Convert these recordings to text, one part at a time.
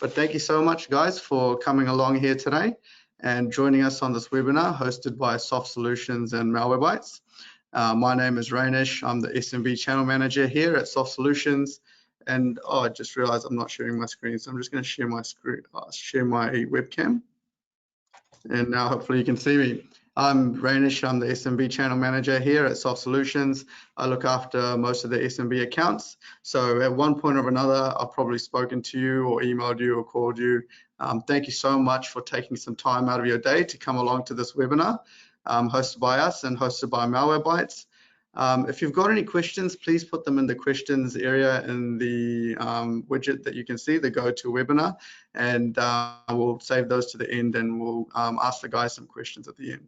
But thank you so much, guys, for coming along here today and joining us on this webinar hosted by Soft Solutions and MalwareBytes. My name is Rainish. I'm the SMB channel manager here at Soft Solutions. And I just realized I'm not sharing my screen, so I'm just going to share my screen, share my webcam. And now hopefully you can see me. I'm Rainish. I'm the SMB channel manager here at Soft Solutions. I look after most of the SMB accounts. So at one point or another, I've probably spoken to you or emailed you or called you. Thank you so much for taking some time out of your day to come along to this webinar hosted by us and hosted by MalwareBytes. If you've got any questions, please put them in the questions area in the widget that you can see, the Go to Webinar, and we'll save those to the end and we'll ask the guys some questions at the end.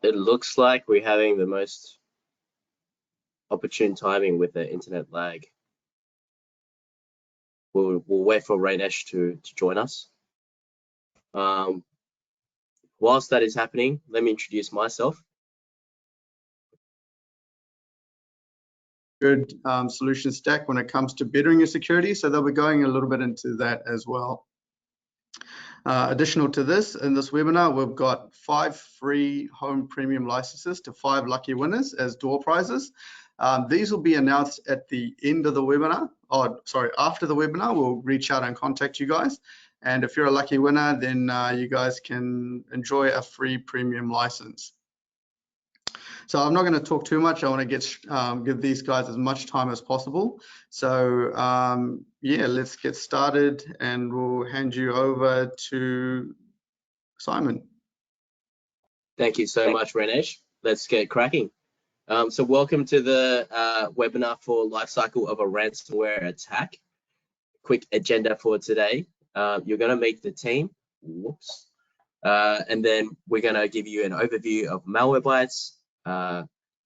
It looks like we're having the most opportune timing with the internet lag. We'll wait for Rainish to join us. Whilst that is happening, let me introduce myself. Good solution stack when it comes to bettering your security, so they'll be going a little bit into that as well. Additional to this, in this webinar, we've got 5 free home premium licenses to 5 lucky winners as door prizes. These will be announced at the end of the webinar, or sorry, after the webinar. We'll reach out and contact you guys. And if you're a lucky winner, then you guys can enjoy a free premium license. So I'm not going to talk too much. I want to give these guys as much time as possible. So yeah, let's get started and we'll hand you over to Simon. Thank you so much, Rainish. Let's get cracking. So welcome to the webinar for Lifecycle of a Ransomware Attack. Quick agenda for today. You're going to meet the team. Whoops. And then we're going to give you an overview of MalwareBytes.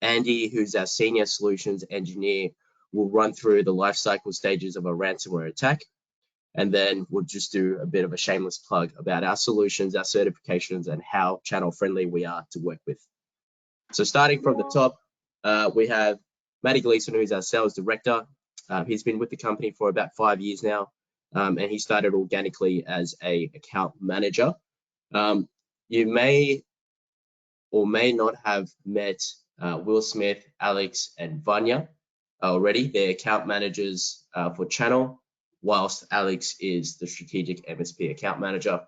Andy, who's our senior solutions engineer, will run through the lifecycle stages of a ransomware attack. And then we'll just do a bit of a shameless plug about our solutions, our certifications, and how channel friendly we are to work with. So starting from the top, we have Matty Gleason, who's our sales director. He's been with the company for about 5 years now, and he started organically as an account manager. You may or may not have met Will Smith, Alex, and Vanya already. They're account managers for channel, whilst Alex is the strategic MSP account manager.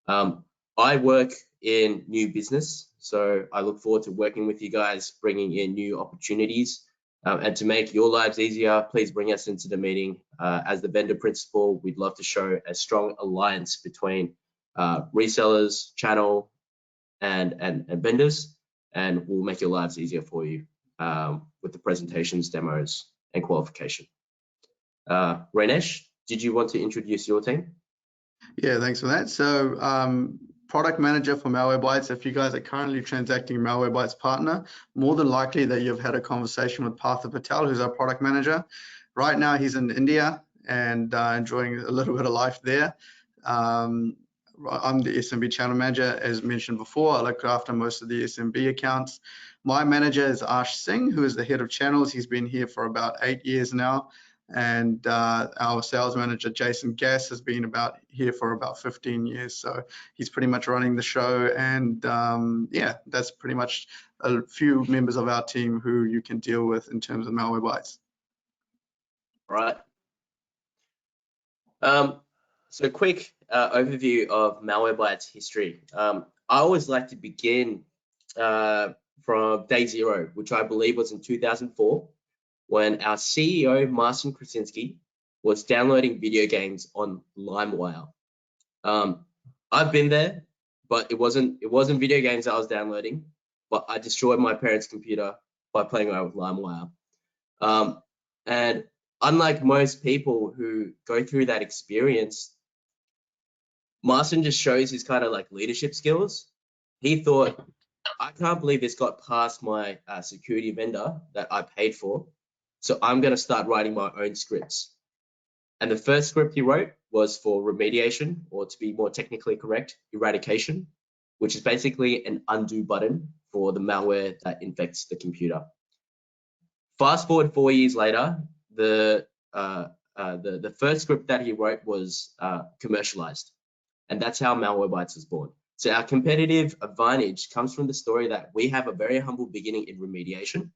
I work in new business, so I look forward to working with you guys, bringing in new opportunities. And to make your lives easier, please bring us into the meeting. As the vendor principal, we'd love to show a strong alliance between resellers, channel, and vendors, and we'll make your lives easier for you with the presentations, demos, and qualification. Rainish, did you want to introduce your team? Yeah, thanks for that. So product manager for MalwareBytes. If you guys are currently transacting MalwareBytes partner, more than likely that you've had a conversation with Partha Patel, who's our product manager. Right now he's in India and enjoying a little bit of life there. I'm the SMB channel manager, as mentioned before. I look after most of the SMB accounts. My manager is Ash Singh, who is the head of channels. He's been here for about 8 years now. And our sales manager, Jason Gass, has been here for about 15 years. So he's pretty much running the show. And yeah, that's pretty much a few members of our team who you can deal with in terms of MalwareBytes. Right. So quick overview of MalwareBytes history. I always like to begin from day zero, which I believe was in 2004, when our CEO, Marcin Krasinski, was downloading video games on LimeWire. I've been there, but it wasn't video games I was downloading, but I destroyed my parents' computer by playing around with LimeWire. And unlike most people who go through that experience, Marcin just shows his kind of like leadership skills. He thought, I can't believe this got past my security vendor that I paid for, so I'm going to start writing my own scripts. And the first script he wrote was for remediation, or to be more technically correct, eradication, which is basically an undo button for the malware that infects the computer. Fast forward 4 years later, the first script that he wrote was commercialized, and that's how MalwareBytes was born. So our competitive advantage comes from the story that we have a very humble beginning in remediation,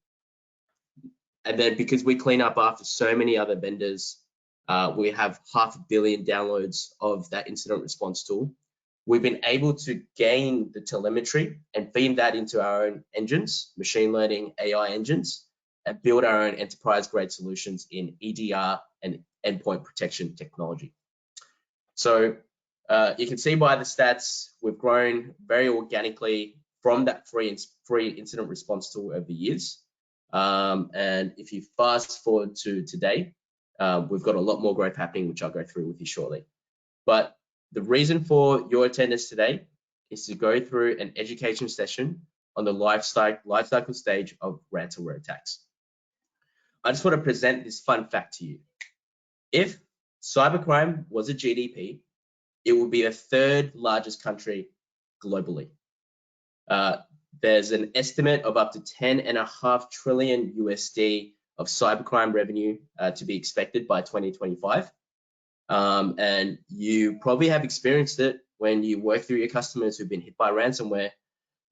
and then because we clean up after so many other vendors, we have 500 million downloads of that incident response tool. We've been able to gain the telemetry and feed that into our own engines, machine learning AI engines, and build our own enterprise-grade solutions in EDR and endpoint protection technology. So you can see by the stats, we've grown very organically from that free incident response tool over the years. And if you fast forward to today, we've got a lot more growth happening, which I'll go through with you shortly. But the reason for your attendance today is to go through an education session on the lifecycle stage of ransomware attacks. I just want to present this fun fact to you. If cybercrime was a GDP, it would be the 3rd largest country globally. There's an estimate of up to $10.5 trillion USD of cybercrime revenue to be expected by 2025. And you probably have experienced it when you work through your customers who've been hit by ransomware.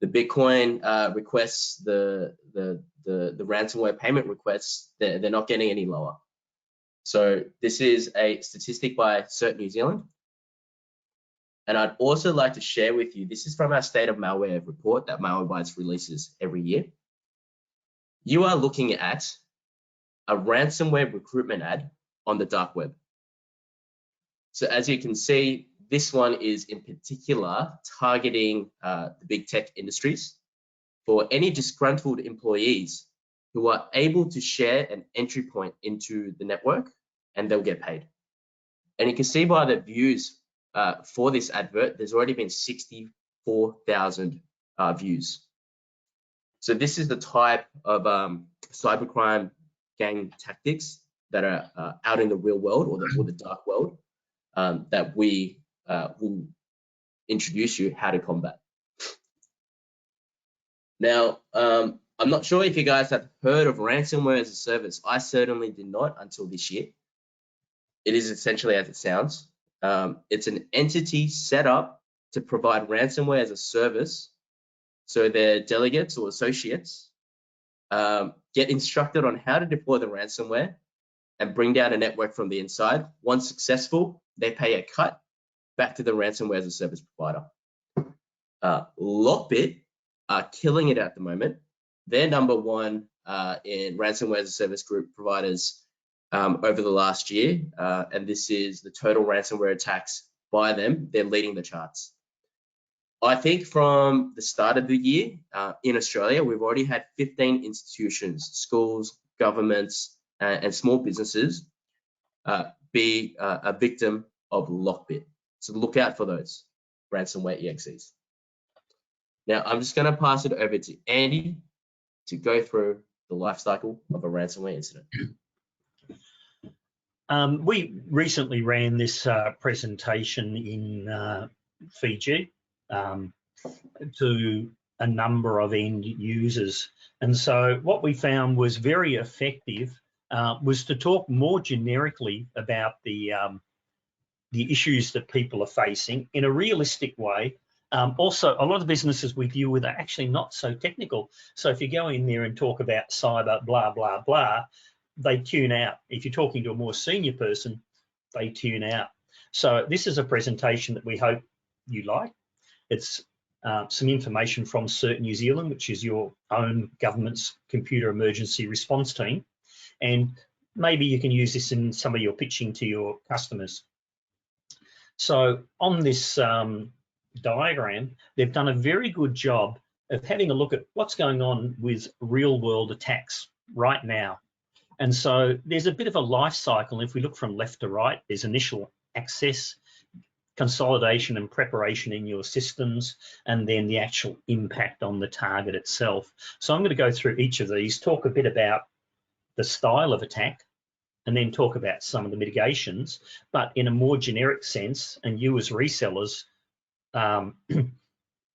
The Bitcoin requests, the ransomware payment requests, they're not getting any lower. So this is a statistic by CERT New Zealand. And I'd also like to share with you, this is from our State of Malware report that MalwareBytes releases every year. You are looking at a ransomware recruitment ad on the dark web. So as you can see, this one is in particular targeting the big tech industries for any disgruntled employees who are able to share an entry point into the network, and they'll get paid. And you can see by the views for this advert, there's already been 64,000 views. So this is the type of cybercrime gang tactics that are out in the real world or the dark world that we will introduce you how to combat. Now, I'm not sure if you guys have heard of ransomware as a service. I certainly did not until this year. It is essentially as it sounds. It's an entity set up to provide ransomware as a service, so their delegates or associates get instructed on how to deploy the ransomware and bring down a network from the inside. Once successful, they pay a cut back to the ransomware as a service provider. Lockbit are killing it at the moment. They're #1 in ransomware as a service group providers over the last year, and this is the total ransomware attacks by them. They're leading the charts. I think from the start of the year in Australia, we've already had 15 institutions, schools, governments, and small businesses be a victim of Lockbit. So look out for those ransomware EXEs. Now, I'm just going to pass it over to Andy to go through the life cycle of a ransomware incident. We recently ran this presentation in Fiji to a number of end users. And so what we found was very effective was to talk more generically about the issues that people are facing in a realistic way. Also, a lot of businesses we deal with are actually not so technical. So if you go in there and talk about cyber, blah, blah, blah, they tune out. If you're talking to a more senior person, they tune out. So this is a presentation that we hope you like. It's some information from CERT New Zealand, which is your own government's computer emergency response team. And maybe you can use this in some of your pitching to your customers. So on this diagram, they've done a very good job of having a look at what's going on with real world attacks right now. And so there's a bit of a life cycle. If we look from left to right, there's initial access, consolidation and preparation in your systems, and then the actual impact on the target itself. So I'm going to go through each of these, talk a bit about the style of attack, and then talk about some of the mitigations, but in a more generic sense, and you as resellers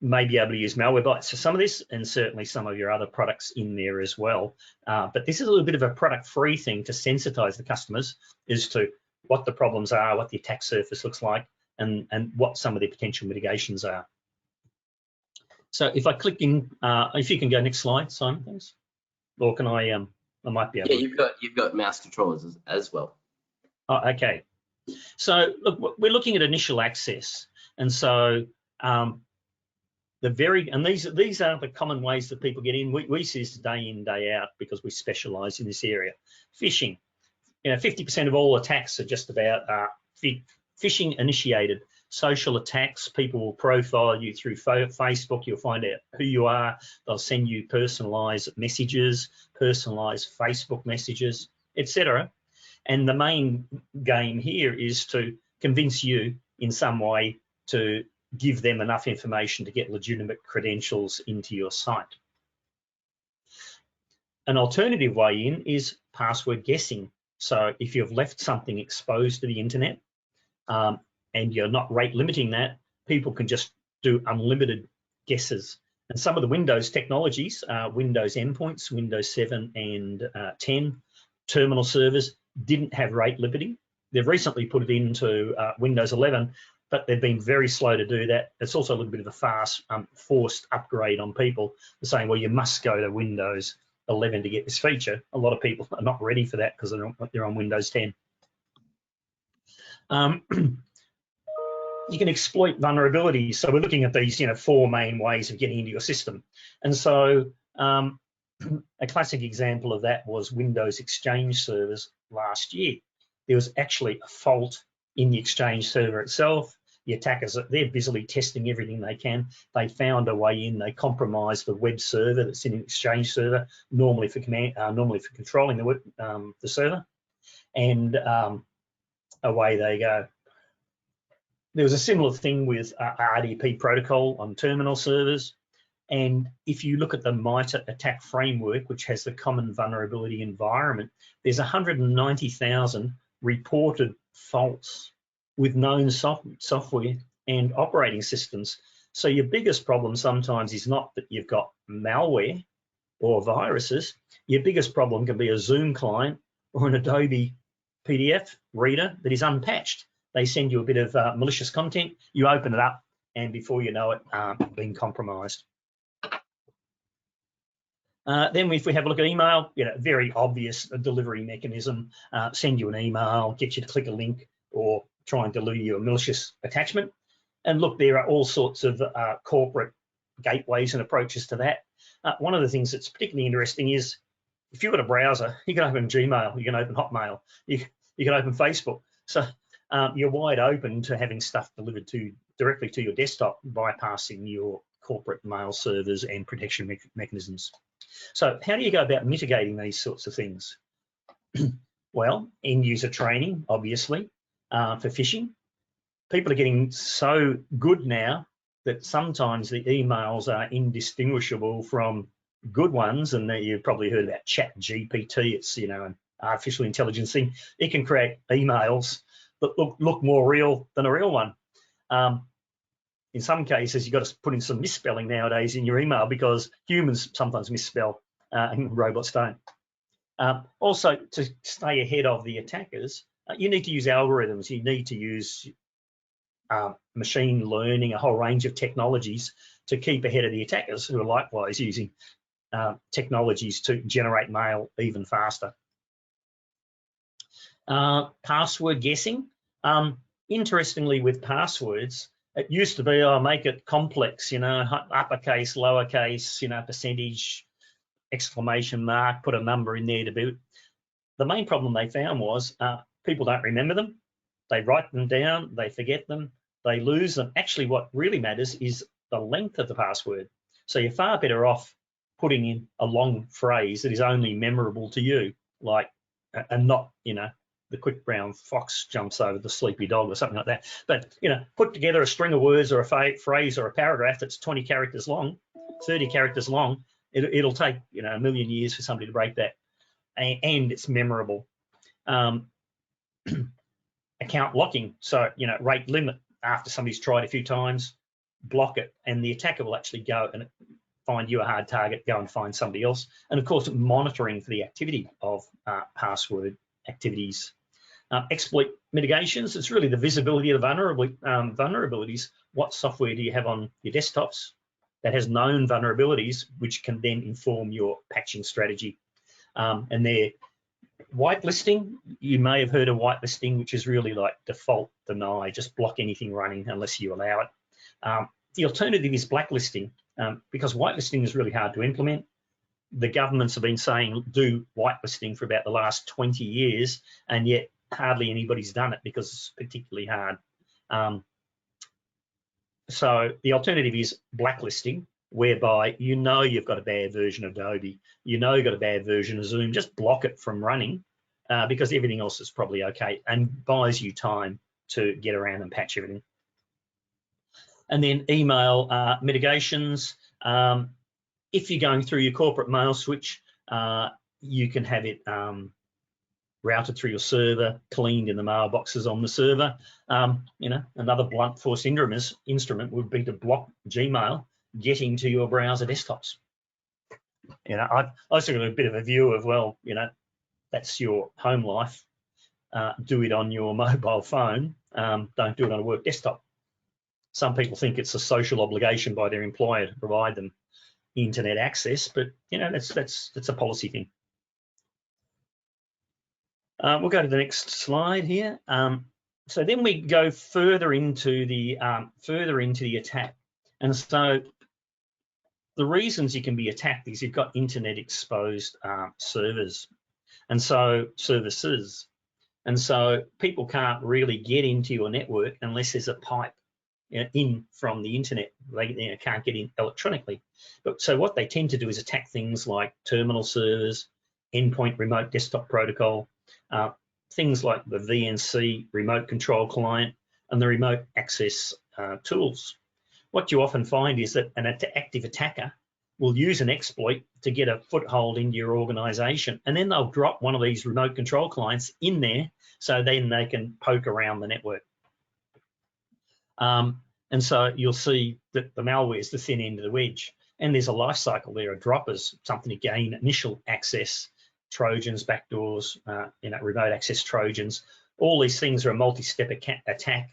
may be able to use MalwareBytes for some of this, and certainly some of your other products in there as well. But this is a little bit of a product-free thing to sensitize the customers as to what the problems are, what the attack surface looks like, and what some of the potential mitigations are. So if I click in, if you can go next slide, Simon, please. Or can I might be able to. Yeah, you've got mouse controllers as well. Oh, okay. So look, we're looking at initial access, and so these are the common ways that people get in. We see this day in, day out because we specialize in this area. Phishing, 50% of all attacks are just about phishing initiated. Social attacks, people will profile you through Facebook. You'll find out who you are. They'll send you personalized messages, personalized Facebook messages, etc. And the main game here is to convince you in some way to give them enough information to get legitimate credentials into your site. An alternative way in is password guessing. So if you've left something exposed to the internet and you're not rate limiting that, people can just do unlimited guesses. And some of the Windows technologies, Windows endpoints, Windows 7 and 10, terminal servers didn't have rate limiting. They've recently put it into Windows 11, but they've been very slow to do that. It's also a little bit of a fast, forced upgrade on people. They're saying, well, you must go to Windows 11 to get this feature. A lot of people are not ready for that because they're on Windows 10. You can exploit vulnerabilities. So we're looking at these, 4 main ways of getting into your system. And so a classic example of that was Windows Exchange servers last year. There was actually a fault in the Exchange server itself. The attackers, they're busily testing everything they can. They found a way in. They compromised the web server that's in an Exchange server, normally for controlling the server, and away they go. There was a similar thing with RDP protocol on terminal servers. And if you look at the MITRE attack framework, which has the common vulnerability environment, there's 190,000 reported faults with known software and operating systems. So your biggest problem sometimes is not that you've got malware or viruses. Your biggest problem can be a Zoom client or an Adobe PDF reader that is unpatched. They send you a bit of malicious content, you open it up, and before you know it, being compromised. Then if we have a look at email, very obvious delivery mechanism, send you an email, get you to click a link, or try and deliver you a malicious attachment. And look, there are all sorts of corporate gateways and approaches to that. One of the things that's particularly interesting is if you've got a browser, you can open Gmail, you can open Hotmail, you can open Facebook. So you're wide open to having stuff delivered directly to your desktop, bypassing your corporate mail servers and protection mechanisms. So how do you go about mitigating these sorts of things? Well, end user training, obviously, for phishing. People are getting so good now that sometimes the emails are indistinguishable from good ones, and you've probably heard about ChatGPT. It's an artificial intelligence thing. It can create emails that look more real than a real one. In some cases, you've got to put in some misspelling nowadays in your email because humans sometimes misspell and robots don't. Also, to stay ahead of the attackers, you need to use algorithms. You need to use machine learning, a whole range of technologies to keep ahead of the attackers, who are likewise using technologies to generate mail even faster. Password guessing. Interestingly, with passwords, it used to be, make it complex, uppercase, lowercase, percentage, exclamation mark, put a number in there to boot. The main problem they found was people don't remember them. They write them down, they forget them, they lose them. Actually, what really matters is the length of the password. So you're far better off putting in a long phrase that is only memorable to you, like, and not, the quick brown fox jumps over the sleepy dog or something like that. But, put together a string of words or a phrase or a paragraph that's 20 characters long, 30 characters long. It'll take, a million years for somebody to break that. And it's memorable. account locking. So, rate limit after somebody's tried a few times, block it, and the attacker will actually go and find you a hard target, go and find somebody else. And of course, monitoring for the activity of password activities. Exploit mitigations, it's really the visibility of vulnerabilities. What software do you have on your desktops that has known vulnerabilities, which can then inform your patching strategy? And they're whitelisting. You may have heard of whitelisting, which is really like default deny, just block anything running unless you allow it. The alternative is blacklisting, because whitelisting is really hard to implement. The governments have been saying do whitelisting for about the last 20 years, and yet hardly anybody's done it because it's particularly hard. So the alternative is blacklisting, whereby you've got a bad version of Adobe, you've got a bad version of Zoom, just block it from running because everything else is probably okay, and buys you time to get around and patch everything. And then email mitigations. If you're going through your corporate mail switch, you can have it routed through your server, cleaned in the mailboxes on the server. Another blunt force instrument would be to block Gmail getting to your browser desktops. I've also got a bit of a view of, well, that's your home life. Do it on your mobile phone. Don't do it on a work desktop. Some people think it's a social obligation by their employer to provide them internet access, but that's a policy thing. We'll go to the next slide here. So then we go further into the attack, and so the reasons you can be attacked is you've got internet exposed servers, and so services, and so people can't really get into your network unless there's a pipe in from the internet. They can't get in electronically. But so what they tend to do is attack things like terminal servers, endpoint remote desktop protocol, things like the VNC remote control client, and the remote access tools. What you often find is that an active attacker will use an exploit to get a foothold into your organization, and then they'll drop one of these remote control clients in there so then they can poke around the network. And so you'll see that the malware is the thin end of the wedge, and there's a life cycle. There are droppers, something to gain initial access, Trojans, backdoors, remote access Trojans. All these things are a multi-step attack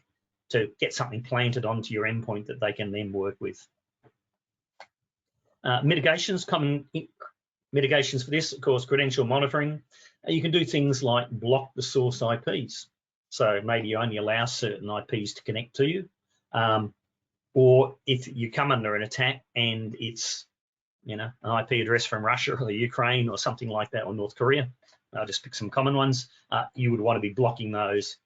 to get something planted onto your endpoint that they can then work with. Mitigations, common mitigations for this, of course, credential monitoring. You can do things like block the source IPs. So maybe you only allow certain IPs to connect to you. Or if you come under an attack and it's, an IP address from Russia or Ukraine or something like that, or North Korea, I'll just pick some common ones, you would want to be blocking those.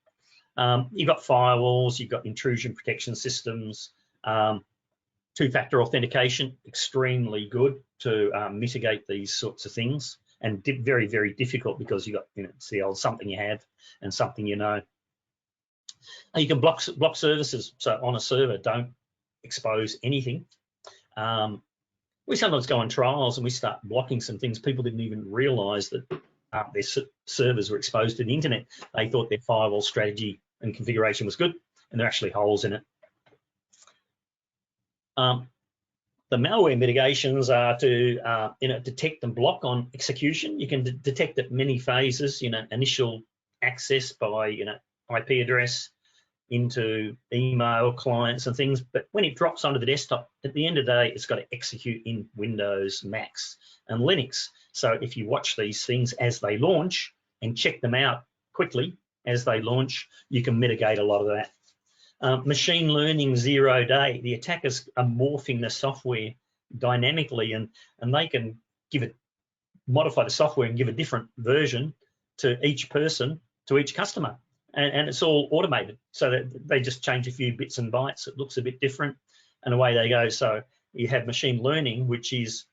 You've got firewalls, you've got intrusion protection systems, two-factor authentication, extremely good to mitigate these sorts of things, and very, very difficult because you've got, it's the old something you have and something you know. And you can block services. So on a server, don't expose anything. We sometimes go on trials and we start blocking some things. People didn't even realize that their servers were exposed to the internet. They thought their firewall strategy and configuration was good, and there are actually holes in it. The malware mitigations are to detect and block on execution. You can detect at many phases. Initial access by IP address into email clients and things, but when it drops onto the desktop, at the end of the day, it's got to execute in Windows, Macs, and Linux. So if you watch these things as they launch and check them out quickly as they launch, you can mitigate a lot of that. Machine learning 0-day, the attackers are morphing the software dynamically, and they can modify the software and give a different version to each person, to each customer. And it's all automated, so that they just change a few bits and bytes. It looks a bit different, and away they go. So you have machine learning, which is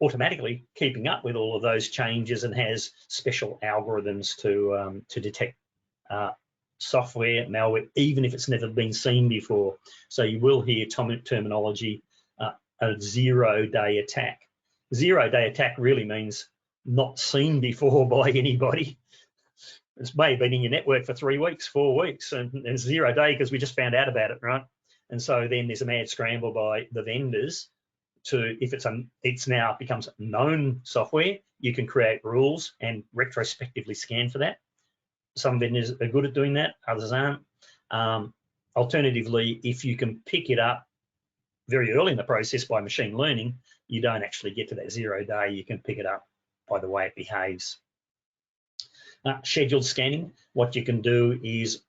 automatically keeping up with all of those changes and has special algorithms to detect software, malware, even if it's never been seen before. So you will hear terminology, a 0-day attack. 0-day attack really means not seen before by anybody. It's may have been in your network for 3 weeks, 4 weeks, and it's 0 day because we just found out about it, right? And so then there's a mad scramble by the vendors to, if it's now becomes known software, you can create rules and retrospectively scan for that. Some vendors are good at doing that, others aren't. Alternatively, if you can pick it up very early in the process by machine learning, you don't actually get to that 0 day. You can pick it up by the way it behaves. Scheduled scanning, what you can do is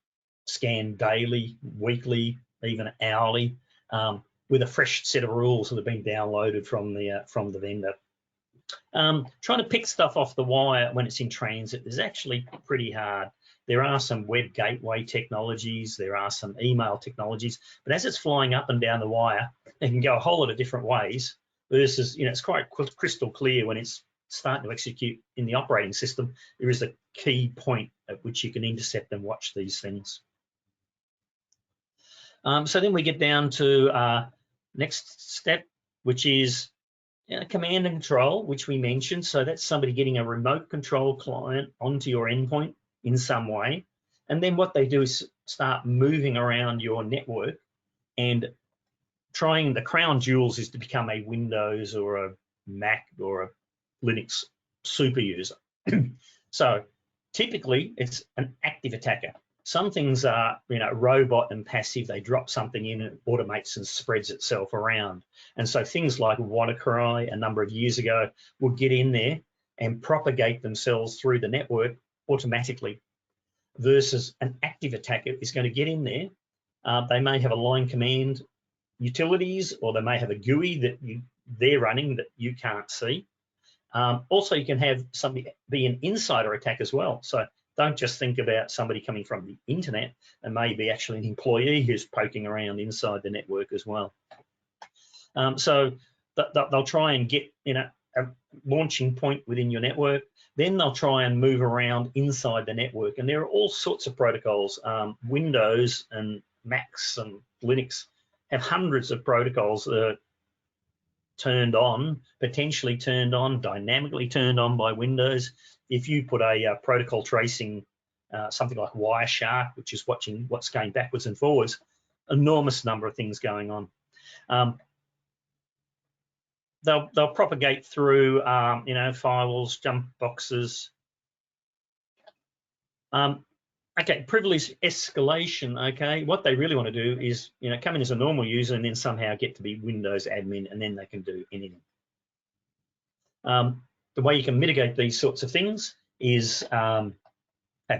scan daily, weekly, even hourly, with a fresh set of rules that have been downloaded from the vendor. Trying to pick stuff off the wire when it's in transit is actually pretty hard. There are some web gateway technologies, there are some email technologies, but as it's flying up and down the wire, it can go a whole lot of different ways versus, it's quite crystal clear when it's starting to execute in the operating system. There is a key point at which you can intercept and watch these things. So then we get down to next step, which is command and control, which we mentioned. So that's somebody getting a remote control client onto your endpoint in some way. And then what they do is start moving around your network and trying, the crown jewels is to become a Windows or a Mac or a Linux super user. So typically it's an active attacker. Some things are, robot and passive. They drop something in, it automates and spreads itself around. And so things like WannaCry a number of years ago would get in there and propagate themselves through the network automatically, versus an active attacker is going to get in there. They may have a line command utilities, or they may have a GUI that they're running that you can't see. Also, you can have somebody be an insider attack as well. So don't just think about somebody coming from the internet. It may be actually an employee who's poking around inside the network as well. So they'll try and get a launching point within your network. Then they'll try and move around inside the network. And there are all sorts of protocols. Windows and Macs and Linux have hundreds of protocols that are turned on, potentially turned on, dynamically turned on by Windows. If you put a protocol tracing, something like Wireshark, which is watching what's going backwards and forwards, enormous number of things going on. They'll propagate through, firewalls, jump boxes. Okay, privilege escalation. Okay, what they really want to do is, come in as a normal user and then somehow get to be Windows admin, and then they can do anything. The way you can mitigate these sorts of things is have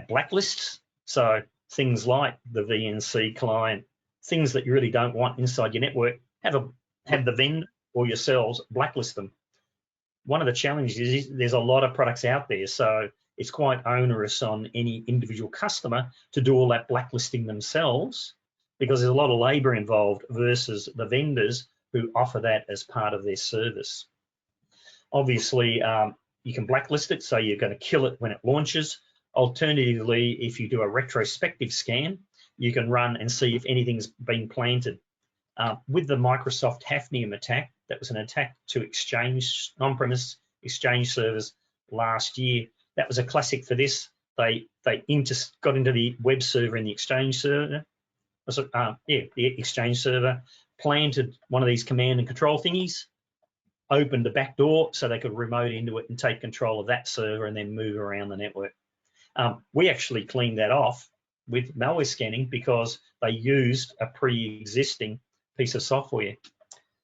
blacklists. So things like the VNC client, things that you really don't want inside your network, have the vendor or yourselves blacklist them. One of the challenges is there's a lot of products out there, so it's quite onerous on any individual customer to do all that blacklisting themselves, because there's a lot of labor involved versus the vendors who offer that as part of their service. Obviously, you can blacklist it, so you're going to kill it when it launches. Alternatively, if you do a retrospective scan, you can run and see if anything's been planted. With the Microsoft Hafnium attack, that was an attack to Exchange, on-premise Exchange servers last year. That was a classic for this. They got into the web server in the Exchange server. The Exchange server, planted one of these command and control thingies, opened the back door so they could remote into it and take control of that server and then move around the network. We actually cleaned that off with malware scanning because they used a pre-existing piece of software.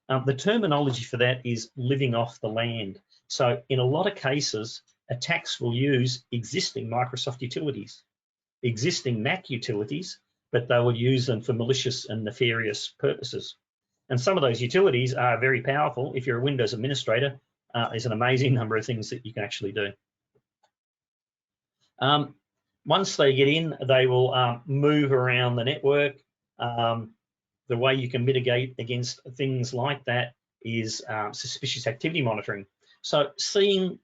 The terminology for that is living off the land. So in a lot of cases, attacks will use existing Microsoft utilities, existing Mac utilities, but they will use them for malicious and nefarious purposes. And some of those utilities are very powerful. If you're a Windows administrator, there's an amazing number of things that you can actually do. Once they get in, they will move around the network. The way you can mitigate against things like that is suspicious activity monitoring. So seeing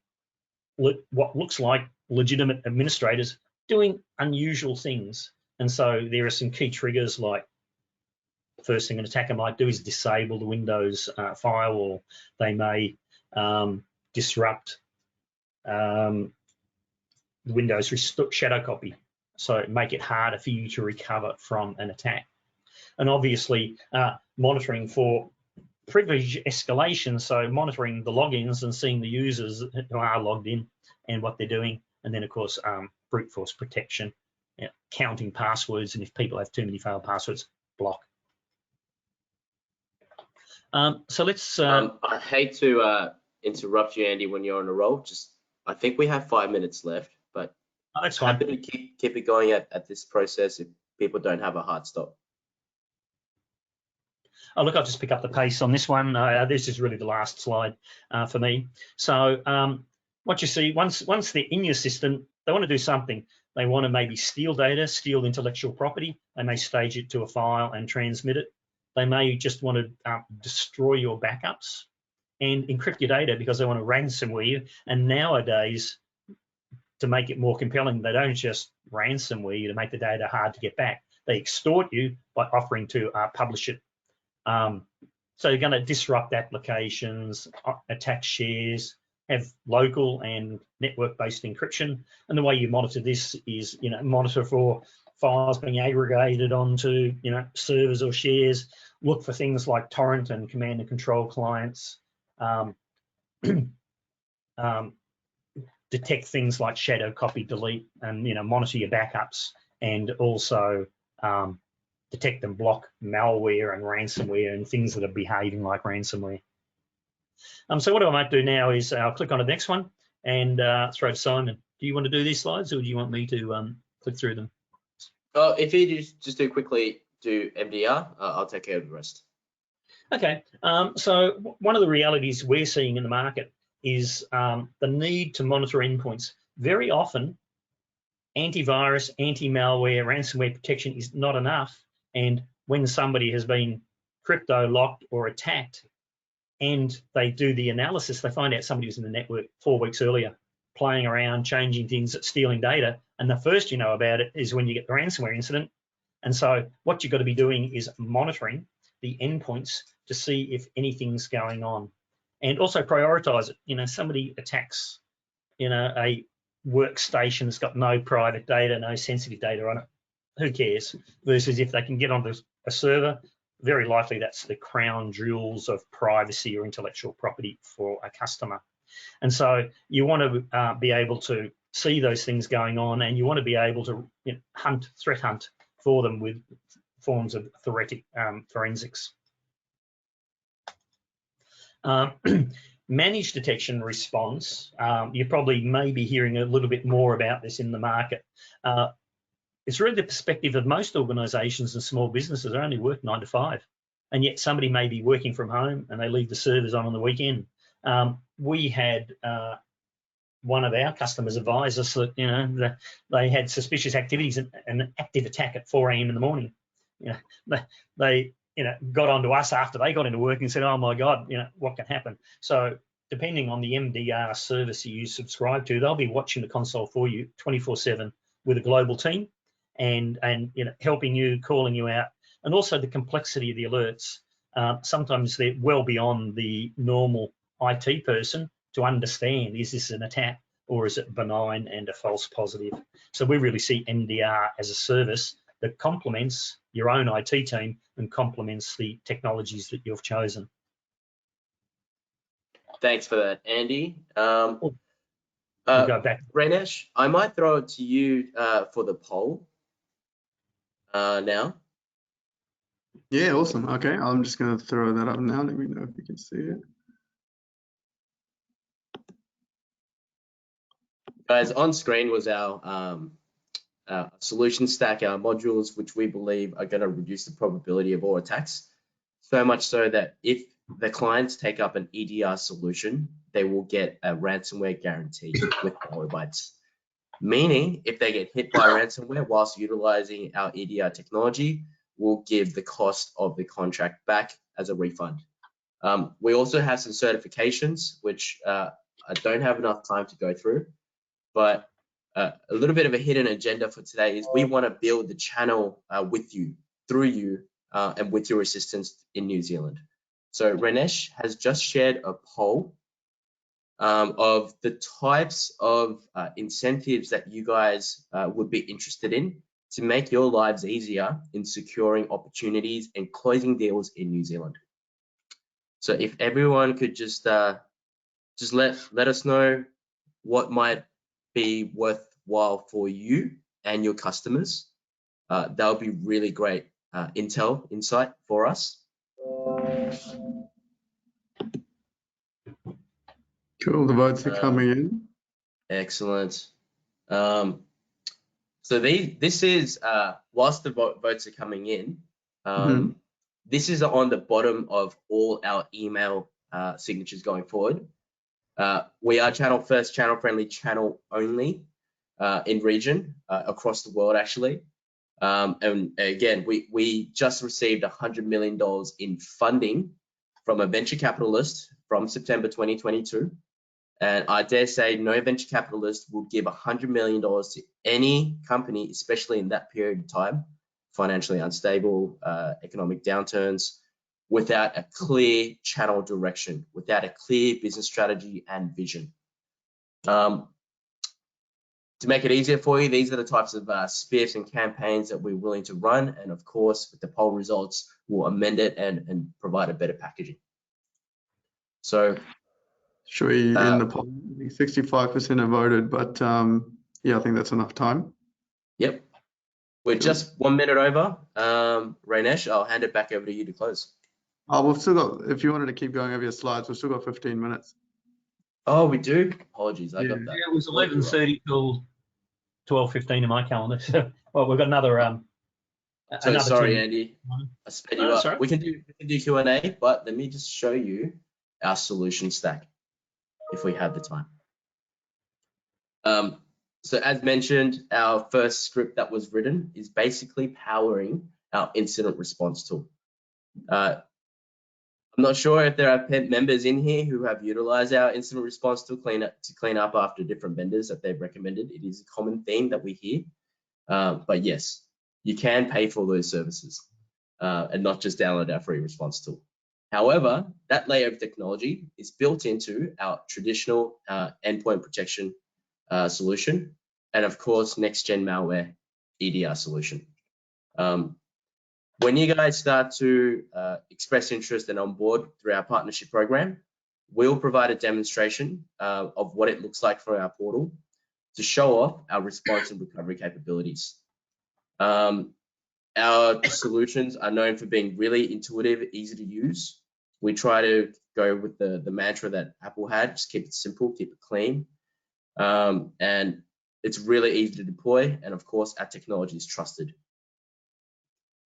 what looks like legitimate administrators doing unusual things. And so there are some key triggers, like the first thing an attacker might do is disable the Windows firewall. They may disrupt Windows shadow copy, so make it harder for you to recover from an attack. And obviously, monitoring for privilege escalation, so monitoring the logins and seeing the users who are logged in and what they're doing. And then, of course, brute force protection, counting passwords, and if people have too many failed passwords, block. So let's... I hate to interrupt you, Andy, when you're on a roll. I think we have 5 minutes left, but that's fine. happy to keep it going at this process if people don't have a hard stop. Oh, look, I'll just pick up the pace on this one. This is really the last slide for me. So what you see, once they're in your system, they want to do something. They want to maybe steal data, steal intellectual property. They may stage it to a file and transmit it. They may just want to destroy your backups and encrypt your data because they want to ransomware you. And nowadays, to make it more compelling, they don't just ransomware you to make the data hard to get back. They extort you by offering to publish it. So you're going to disrupt applications, attack shares, have local and network-based encryption. And the way you monitor this is, monitor for files being aggregated onto, servers or shares. Look for things like torrent and command and control clients. Detect things like shadow copy, delete, and monitor your backups, and also detect and block malware and ransomware and things that are behaving like ransomware. So what I might do now is I'll click on the next one and throw to Simon. Do you want to do these slides, or do you want me to click through them? If you just do MDR, I'll take care of the rest. Okay. So one of the realities we're seeing in the market is the need to monitor endpoints. Very often, antivirus, anti-malware, ransomware protection is not enough. And when somebody has been crypto locked or attacked and they do the analysis, they find out somebody was in the network 4 weeks earlier, playing around, changing things, stealing data. And the first you know about it is when you get the ransomware incident. And so what you've got to be doing is monitoring the endpoints to see if anything's going on. And also prioritize it. Somebody attacks, a workstation that's got no private data, no sensitive data on it. Who cares? Versus if they can get onto a server, very likely that's the crown jewels of privacy or intellectual property for a customer. And so you want to be able to see those things going on, and you want to be able to threat hunt for them with forms of forensics. Managed detection response, you probably may be hearing a little bit more about this in the market. It's really the perspective of most organisations and small businesses only work 9 to 5, and yet somebody may be working from home and they leave the servers on the weekend. We had one of our customers advise us that they had suspicious activities and an active attack at 4 a.m. in the morning. They got onto us after they got into work and said, "Oh my God, what can happen?" So depending on the MDR service you subscribe to, they'll be watching the console for you 24/7 with a global team, and helping you, calling you out, and also the complexity of the alerts. Sometimes they're well beyond the normal IT person to understand, is this an attack or is it benign and a false positive? So we really see MDR as a service that complements your own IT team and complements the technologies that you've chosen. Thanks for that, Andy. We'll go back. Rainesh, I might throw it to you for the poll now. Yeah, awesome. Okay, I'm just going to throw that up now. Let me know if you can see it. Guys, on screen was our solution stack, our modules, which we believe are going to reduce the probability of all attacks. So much so that if the clients take up an EDR solution, they will get a ransomware guarantee with MalwareBytes. Meaning, if they get hit by ransomware whilst utilizing our EDR technology, we'll give the cost of the contract back as a refund. We also have some certifications, which I don't have enough time to go through, but a little bit of a hidden agenda for today is we want to build the channel with you, through you, and with your assistance in New Zealand. So Rainesh has just shared a poll of the types of incentives that you guys would be interested in to make your lives easier in securing opportunities and closing deals in New Zealand. So if everyone could just let us know what might be worthwhile for you and your customers, that would be really great insight for us. Cool, the votes are coming in. Excellent. So this is whilst the votes are coming in, this is on the bottom of all our email signatures going forward. We are channel first, channel friendly, channel only in region across the world actually. And again, we just received $100 million in funding from a venture capitalist from September 2022. And I dare say no venture capitalist will give $100 million to any company, especially in that period of time, financially unstable, economic downturns, without a clear channel direction, without a clear business strategy and vision. To make it easier for you, these are the types of spiffs and campaigns that we're willing to run. And of course, with the poll results, we'll amend it and provide a better packaging. So, should we end the poll? 65% have voted, but yeah, I think that's enough time. Yep. We're just 1 minute over. Rainesh, I'll hand it back over to you to close. Oh, we've still got, if you wanted to keep going over your slides, we've still got 15 minutes. Oh, we do? Apologies, I got that. Yeah, it was 11:30 till 12:15 in my calendar. So, well, we've got another. So sorry, Andy. I sped you up. Sorry. We can do Q&A, but let me just show you our solution stack if we have the time. So as mentioned, our first script that was written is basically powering our incident response tool. I'm not sure if there are members in here who have utilized our incident response tool to clean up after different vendors that they've recommended. It is a common theme that we hear, but yes, you can pay for those services and not just download our free response tool. However, that layer of technology is built into our traditional endpoint protection solution, and of course, next-gen malware EDR solution. When you guys start to express interest and on board through our partnership program, we'll provide a demonstration of what it looks like for our portal to show off our response and recovery capabilities. Our solutions are known for being really intuitive, easy to use. We try to go with the mantra that Apple had, just keep it simple, keep it clean. And it's really easy to deploy. And of course, our technology is trusted.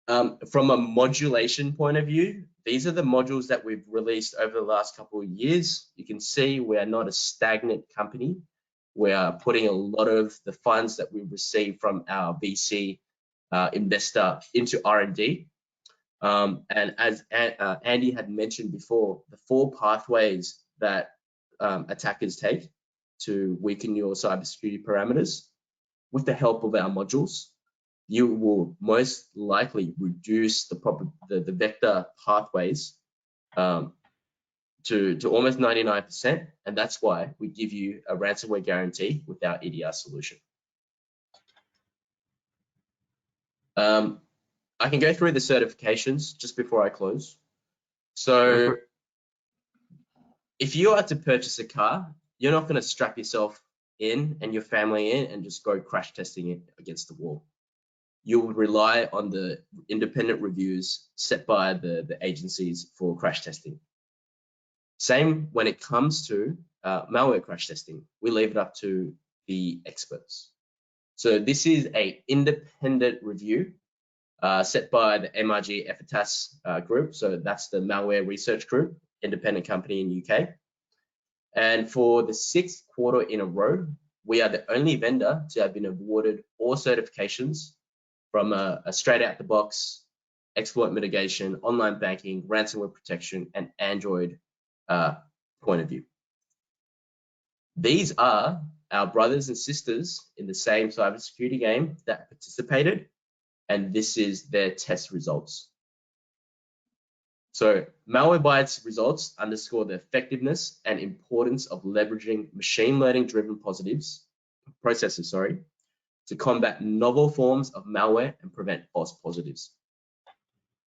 From a modulation point of view, these are the modules that we've released over the last couple of years. You can see we are not a stagnant company. We are putting a lot of the funds that we receive from our VC investor into R&D. And as Andy had mentioned before, the 4 pathways that attackers take to weaken your cybersecurity parameters, with the help of our modules, you will most likely reduce the vector pathways to almost 99%, and that's why we give you a ransomware guarantee with our EDR solution. I can go through the certifications just before I close. So if you are to purchase a car, you're not going to strap yourself in and your family in and just go crash testing it against the wall. You will rely on the independent reviews set by the agencies for crash testing. Same when it comes to malware crash testing. We leave it up to the experts. So this is an independent review set by the MRG FATAS group. So that's the malware research group, independent company in UK. And for the 6th quarter in a row, we are the only vendor to have been awarded all certifications from a straight out the box exploit mitigation, online banking, ransomware protection, and Android point of view. These are our brothers and sisters in the same cybersecurity game that participated, and this is their test results. So MalwareBytes results underscore the effectiveness and importance of leveraging machine learning driven processes, to combat novel forms of malware and prevent false positives.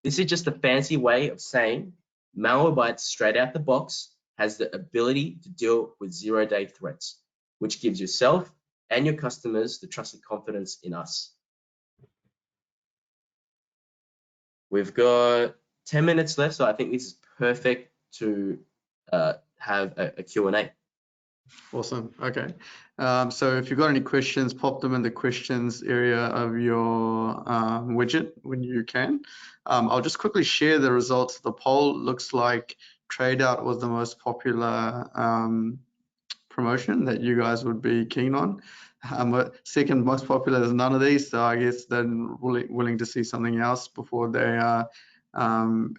This is just a fancy way of saying MalwareBytes straight out the box has the ability to deal with zero-day threats, which gives yourself and your customers the trusted confidence in us. We've got 10 minutes left, so I think this is perfect to have a Q&A. Awesome. Okay. So if you've got any questions, pop them in the questions area of your widget when you can. I'll just quickly share the results of the poll. Looks like TradeOut was the most popular promotion that you guys would be keen on. Second most popular is none of these, so I guess they're willing to see something else before they are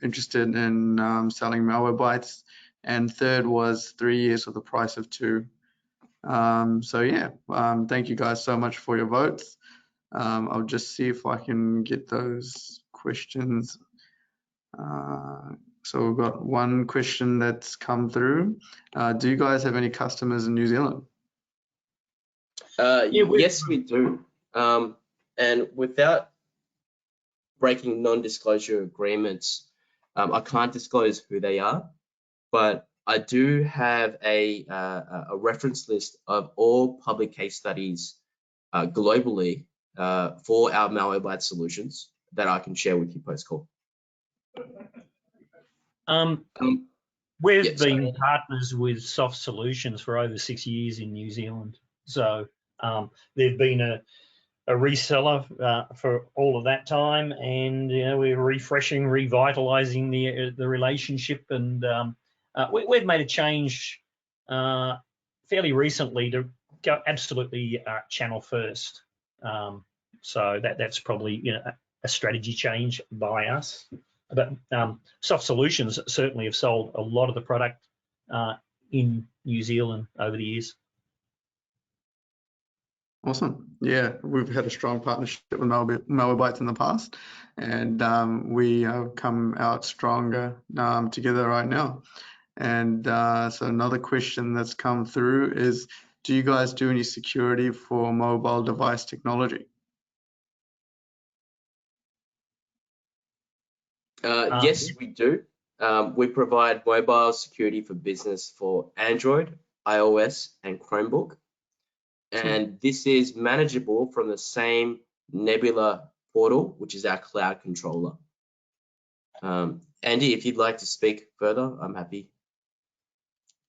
interested in selling MalwareBytes. And third was 3 years for the price of 2. So yeah, thank you guys so much for your votes. I'll just see if I can get those questions. So we've got one question that's come through. Do you guys have any customers in New Zealand? Yes, we do. And without breaking non-disclosure agreements, I can't disclose who they are, but I do have a reference list of all public case studies globally for our MalwareBytes solutions that I can share with you post-call. We've been partners with Soft Solutions for over 6 years in New Zealand. So they've been a reseller for all of that time, and we're refreshing, revitalizing the relationship, and we've made a change fairly recently to go absolutely channel first. So that's probably a strategy change by us. But Soft Solutions certainly have sold a lot of the product in New Zealand over the years. Awesome. Yeah, we've had a strong partnership with MalwareBytes in the past, and we have come out stronger together right now. And so another question that's come through is, do you guys do any security for mobile device technology? Yes, we do. We provide mobile security for business for Android, iOS, and Chromebook. And this is manageable from the same Nebula portal, which is our cloud controller. Andy, if you'd like to speak further, I'm happy.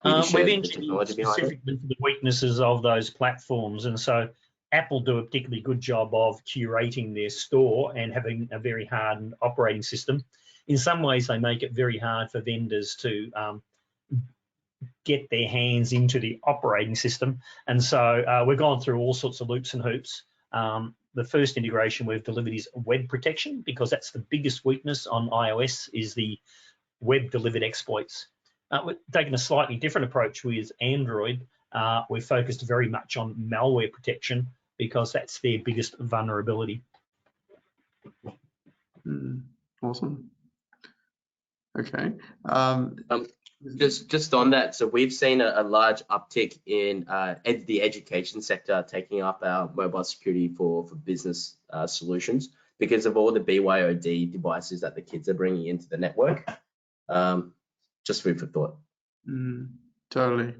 We've engineered specifically for the weaknesses of those platforms, and so Apple do a particularly good job of curating their store and having a very hardened operating system. In some ways, they make it very hard for vendors to get their hands into the operating system, and so we've gone through all sorts of loops and hoops. The first integration we've delivered is web protection, because that's the biggest weakness on iOS, is the web delivered exploits. We've taken a slightly different approach with Android. We're focused very much on malware protection because that's their biggest vulnerability. Awesome. Okay. Just on that, so we've seen a large uptick in the education sector taking up our mobile security for business solutions because of all the BYOD devices that the kids are bringing into the network. Just food for thought. Totally.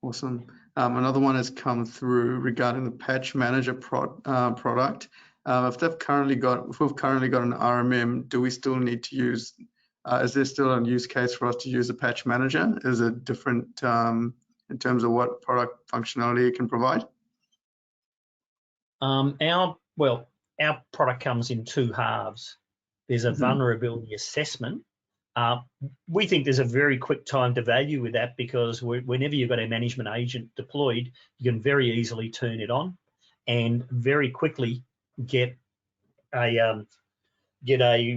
Awesome. Another one has come through regarding the patch manager product. If we've currently got an RMM, do we still need to use? Is there still a use case for us to use a patch manager? Is it different in terms of what product functionality it can provide? Our product comes in 2 halves. There's a vulnerability assessment. We think there's a very quick time to value with that, because whenever you've got a management agent deployed, you can very easily turn it on and very quickly get a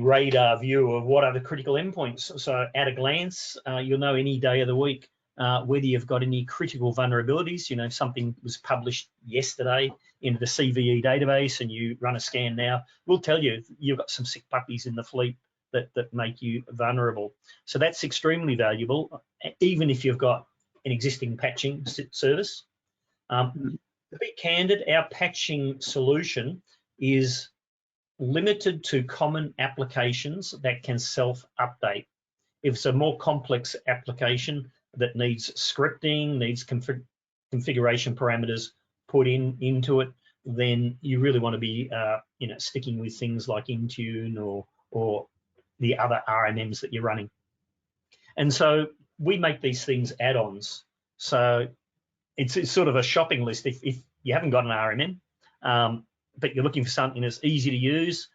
radar view of what are the critical endpoints. So at a glance, you'll know any day of the week whether you've got any critical vulnerabilities. If something was published yesterday into the CVE database and you run a scan now, we'll tell you you've got some sick puppies in the fleet that make you vulnerable. So that's extremely valuable, even if you've got an existing patching service. To be candid, our patching solution is limited to common applications that can self-update. If it's a more complex application that needs scripting, needs configuration parameters put into it, then you really want to be sticking with things like Intune or the other RMMs that you're running. And so we make these things add-ons. So it's sort of a shopping list. If you haven't got an RMM, but you're looking for something that's easy to use,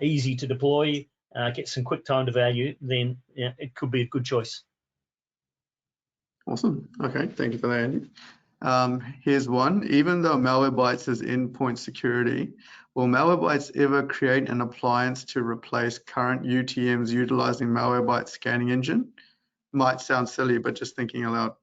easy to deploy, get some quick time to value, then it could be a good choice. Awesome. Okay, thank you for that, Andy. Here's one. Even though MalwareBytes is endpoint security, will MalwareBytes ever create an appliance to replace current UTMs utilizing MalwareBytes scanning engine? Might sound silly, but just thinking aloud.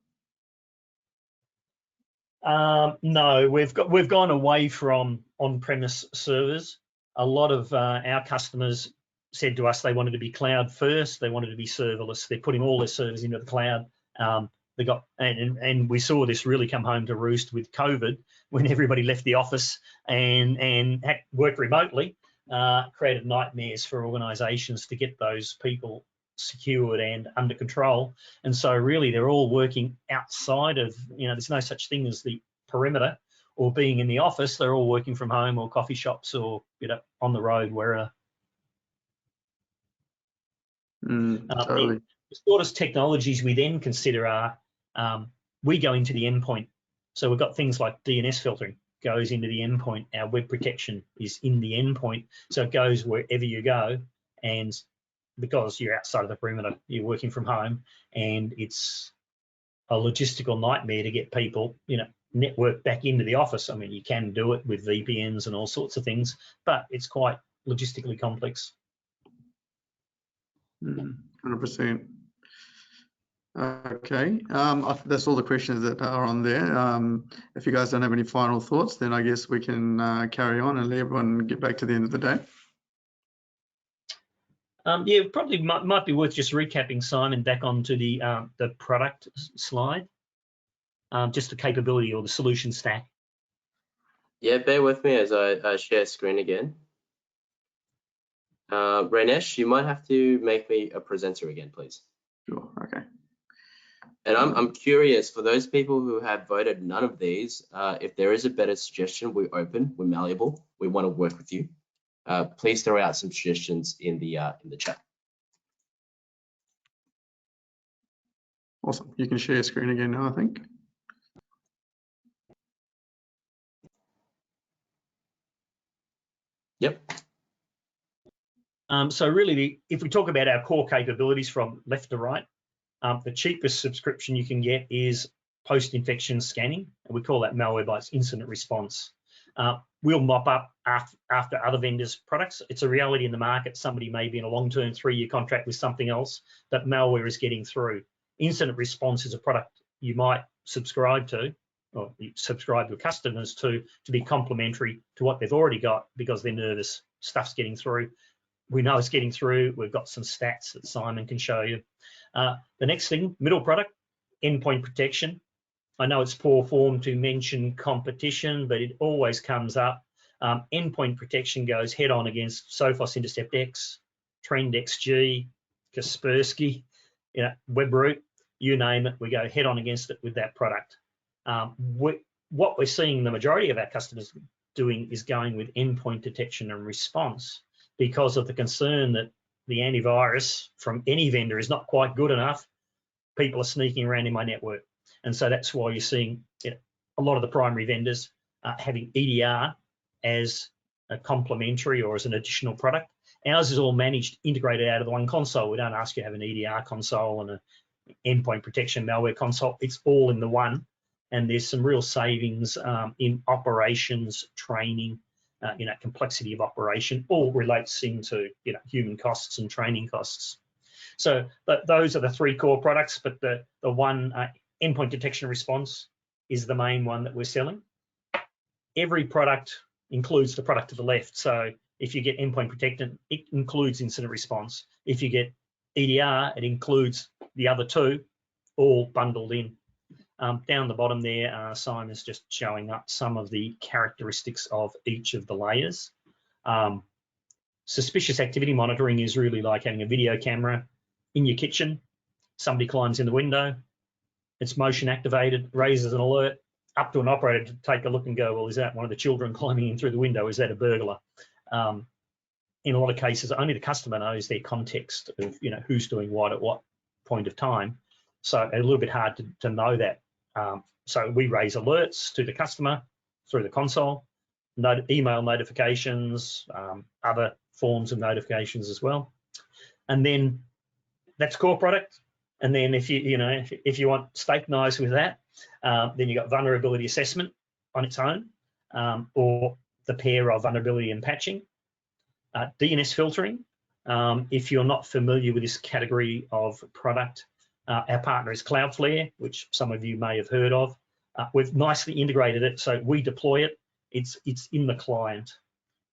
No, we've gone away from on-premise servers. A lot of our customers said to us they wanted to be cloud first. They wanted to be serverless. They're putting all their servers into the cloud. And we saw this really come home to roost with COVID, when everybody left the office and had worked remotely, created nightmares for organisations to get those people secured and under control. And so really they're all working outside of, there's no such thing as the perimeter or being in the office. They're all working from home or coffee shops or on the road, wherever. Totally. The sort of technologies we then consider are, we go into the endpoint. So we've got things like DNS filtering goes into the endpoint. Our web protection is in the endpoint. So it goes wherever you go. And because you're outside of the perimeter, you're working from home, and it's a logistical nightmare to get people, network back into the office. I mean, you can do it with VPNs and all sorts of things, but it's quite logistically complex. 100%. Okay, that's all the questions that are on there. If you guys don't have any final thoughts, then I guess we can carry on and let everyone get back to the end of the day. Yeah, probably might be worth just recapping, Simon, back onto the product slide, just the capability or the solution stack. Yeah, bear with me as I share screen again. Rainesh, you might have to make me a presenter again, please. Sure, okay. And I'm curious, for those people who have voted none of these, if there is a better suggestion, we're open, we're malleable, we want to work with you. Please throw out some suggestions in the chat. Awesome. You can share screen again now, I think. Yep. So really, if we talk about our core capabilities from left to right, the cheapest subscription you can get is post-infection scanning, and we call that MalwareBytes Incident Response. We'll mop up after other vendors' products. It's a reality in the market. Somebody may be in a long-term 3-year contract with something else that malware is getting through. Incident Response is a product you might subscribe to, or you subscribe your customers to be complementary to what they've already got, because they're nervous. Stuff's getting through. We know it's getting through. We've got some stats that Simon can show you. The next thing, middle product, endpoint protection. I know it's poor form to mention competition, but it always comes up. Endpoint protection goes head on against Sophos Intercept X, Trend XG, Kaspersky, WebRoot, you name it, we go head on against it with that product. What we're seeing the majority of our customers doing is going with endpoint detection and response, because of the concern that the antivirus from any vendor is not quite good enough. People are sneaking around in my network. And so that's why you're seeing a lot of the primary vendors having EDR as a complementary or as an additional product. Ours is all managed, integrated out of the one console. We don't ask you to have an EDR console and an endpoint protection malware console. It's all in the one. And there's some real savings in operations, training, complexity of operation, all relates into human costs and training costs. So those are the 3 core products, but the one endpoint detection response is the main one that we're selling. Every product includes the product to the left. So if you get endpoint protection, it includes incident response. If you get EDR, it includes the other two, all bundled in. Down the bottom there, Simon's just showing up some of the characteristics of each of the layers. Suspicious activity monitoring is really like having a video camera in your kitchen. Somebody climbs in the window, it's motion activated, raises an alert, up to an operator to take a look and go, well, is that one of the children climbing in through the window? Is that a burglar? In a lot of cases, only the customer knows their context of, you know, who's doing what at what point of time. So a little bit hard to know that. So we raise alerts to the customer through the console, email notifications, other forms of notifications as well. And then that's core product. And then if you want steak knives with that, then you got vulnerability assessment on its own, or the pair of vulnerability and patching. DNS filtering. If you're not familiar with this category of product, our partner is Cloudflare, which some of you may have heard of. We've nicely integrated it, so we deploy it. It's in the client,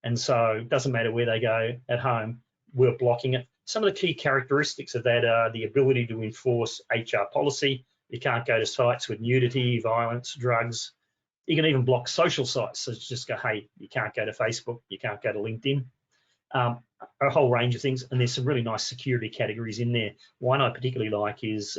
and so it doesn't matter where they go at home, we're blocking it. Some of the key characteristics of that are the ability to enforce HR policy. You can't go to sites with nudity, violence, drugs. You can even block social sites, so just go, hey, you can't go to Facebook, you can't go to LinkedIn. A whole range of things, and there's some really nice security categories in there. One I particularly like is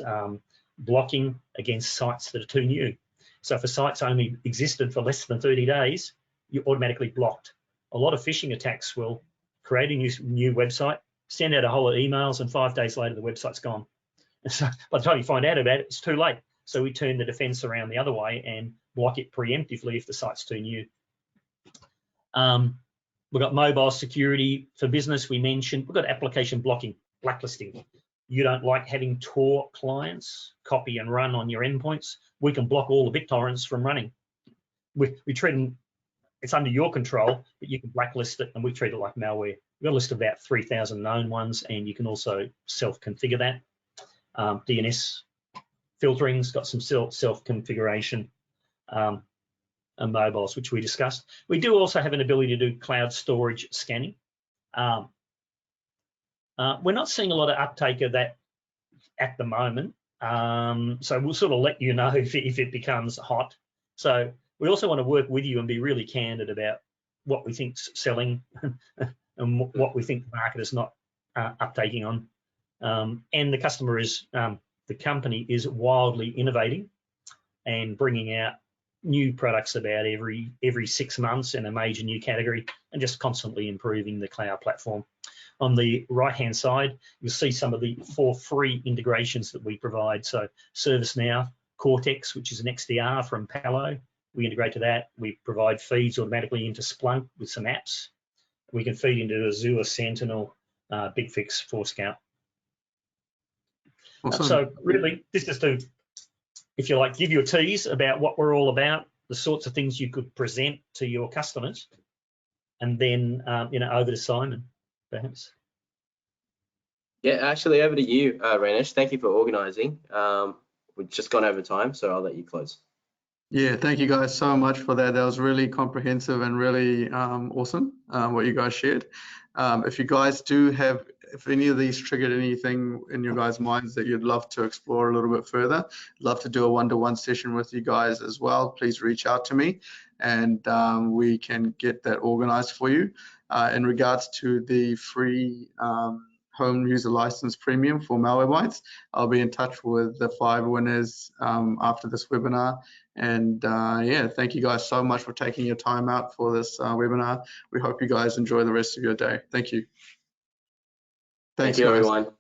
blocking against sites that are too new. So if a site's only existed for less than 30 days, you're automatically blocked. A lot of phishing attacks will create a new website, send out a whole lot of emails, and 5 days later the website's gone. So by the time you find out about it, it's too late. So we turn the defense around the other way and block it preemptively if the site's too new. We've got mobile security for business, we mentioned. We've got application blocking, blacklisting. You don't like having Tor clients copy and run on your endpoints. We can block all the BitTorrents from running. We treat them, it's under your control, but you can blacklist it, and we treat it like malware. We've got a list of about 3,000 known ones, and you can also self-configure that. DNS filtering's got some self-configuration. And mobiles, which we discussed. We do also have an ability to do cloud storage scanning. We're not seeing a lot of uptake of that at the moment, so we'll sort of let you know if it becomes hot. So we also want to work with you and be really candid about what we think's selling and what we think the market is not uptaking on. And the customer is, the company is wildly innovating and bringing out new products about every 6 months in a major new category, and just constantly improving the cloud platform. On the right-hand side, you'll see some of the 4 free integrations that we provide. So ServiceNow, Cortex, which is an XDR from Palo, we integrate to that. We provide feeds automatically into Splunk with some apps. We can feed into Azure Sentinel, BigFix, Forescout. Awesome. So really, this is to, if you like, give you a tease about what we're all about, the sorts of things you could present to your customers, and then over to Simon, perhaps. Yeah, actually, over to you, Ranesh. Thank you for organising. We've just gone over time, so I'll let you close. Yeah, thank you guys so much for that. That was really comprehensive and really awesome what you guys shared. If you guys do have, if any of these triggered anything in your guys' minds that you'd love to explore a little bit further, love to do a one-to-one session with you guys as well, please reach out to me, and we can get that organized for you. In regards to the free home user license premium for MalwareBytes, I'll be in touch with the 5 winners after this webinar. And yeah, thank you guys so much for taking your time out for this webinar. We hope you guys enjoy the rest of your day. Thank you. Thanks, Thank you, guys. everyone.